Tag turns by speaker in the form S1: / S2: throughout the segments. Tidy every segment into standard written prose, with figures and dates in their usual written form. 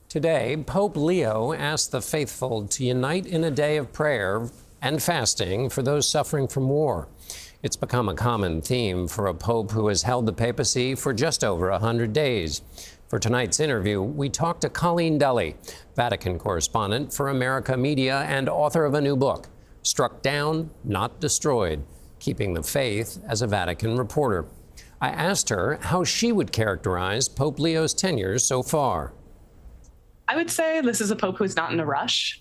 S1: Today, Pope Leo asked the faithful to unite in a day of prayer and fasting for those suffering from war. It's become a common theme for a pope who has held the papacy for just over 100 days. For tonight's interview, we talked to Colleen Dulle, Vatican correspondent for America Media and author of a new book, Struck Down, Not Destroyed, Keeping the Faith as a Vatican Reporter. I asked her how she would characterize Pope Leo's tenure so far.
S2: I would say this is a pope who's not in a rush.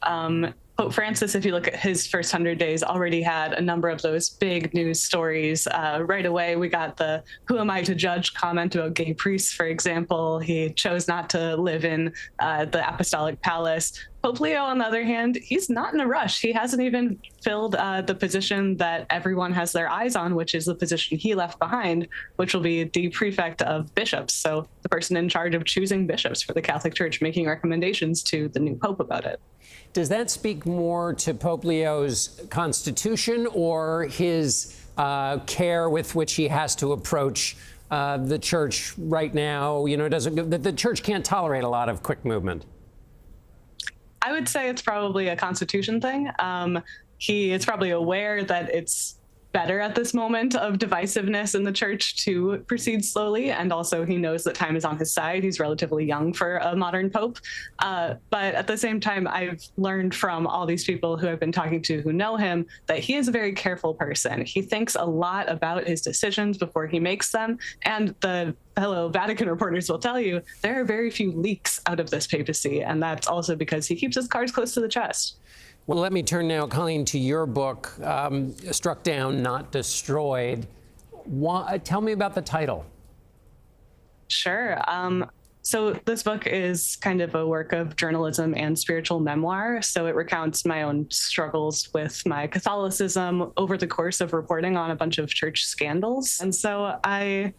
S2: Pope Francis, if you look at his first 100 days, already had a number of those big news stories. Right away, we got the "who am I to judge" comment about gay priests, for example. He chose not to live in the Apostolic Palace. Pope Leo, on the other hand, he's not in a rush. He hasn't even filled the position that everyone has their eyes on, which is the position he left behind, which will be the prefect of bishops. So the person in charge of choosing bishops for the Catholic Church, making recommendations to the new pope about it.
S1: Does that speak more to Pope Leo's constitution or his care with which he has to approach the church right now? You know, the church can't tolerate a lot of quick movement.
S2: I would say it's probably a constitution thing. He is probably aware that it's better at this moment of divisiveness in the church to proceed slowly. And also he knows that time is on his side. He's relatively young for a modern pope. But at the same time, I've learned from all these people who I've been talking to who know him that he is a very careful person. He thinks a lot about his decisions before he makes them. And the fellow Vatican reporters will tell you there are very few leaks out of this papacy. And that's also because he keeps his cards close to the chest.
S1: Well, let me turn now, Colleen, to your book, Struck Down, Not Destroyed. Tell me about the title.
S2: Sure. So this book is kind of a work of journalism and spiritual memoir. So it recounts my own struggles with my Catholicism over the course of reporting on a bunch of church scandals. And so I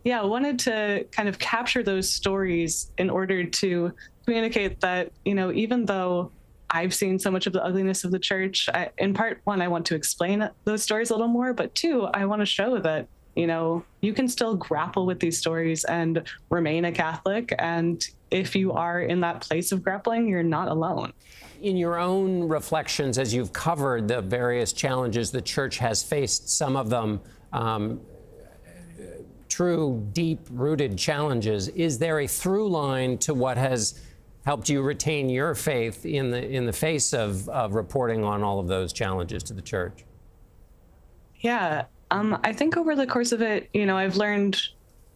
S2: wanted to kind of capture those stories in order to communicate that, you know, even though I've seen so much of the ugliness of the church, in part, one, I want to explain those stories a little more, but two, I want to show that, you know, you can still grapple with these stories and remain a Catholic. And if you are in that place of grappling, you're not alone.
S1: In your own reflections, as you've covered the various challenges the church has faced, some of them true, deep-rooted challenges, is there a through line to what has helped you retain your faith in the face of reporting on all of those challenges to the church?
S2: Yeah, I think over the course of it, you know, I've learned,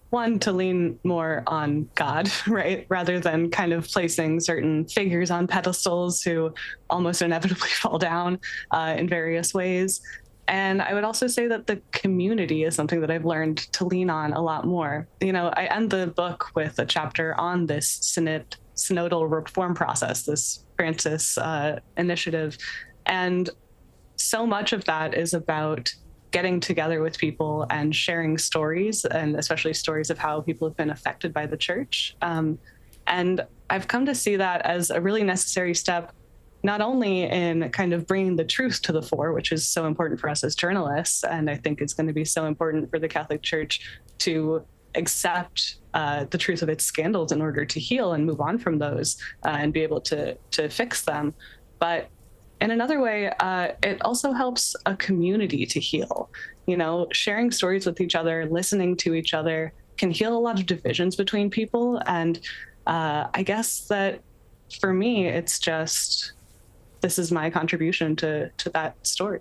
S2: one, to lean more on God, right? Rather than kind of placing certain figures on pedestals who almost inevitably fall down in various ways. And I would also say that the community is something that I've learned to lean on a lot more. You know, I end the book with a chapter on this synodal reform process, this Francis initiative. And so much of that is about getting together with people and sharing stories, and especially stories of how people have been affected by the church. And I've come to see that as a really necessary step, not only in kind of bringing the truth to the fore, which is so important for us as journalists, and I think it's going to be so important for the Catholic Church to accept the truth of its scandals in order to heal and move on from those and be able to fix them. But in another way, it also helps a community to heal. You know, sharing stories with each other, listening to each other can heal a lot of divisions between people. And I guess that for me, it's just, this is my contribution to that story.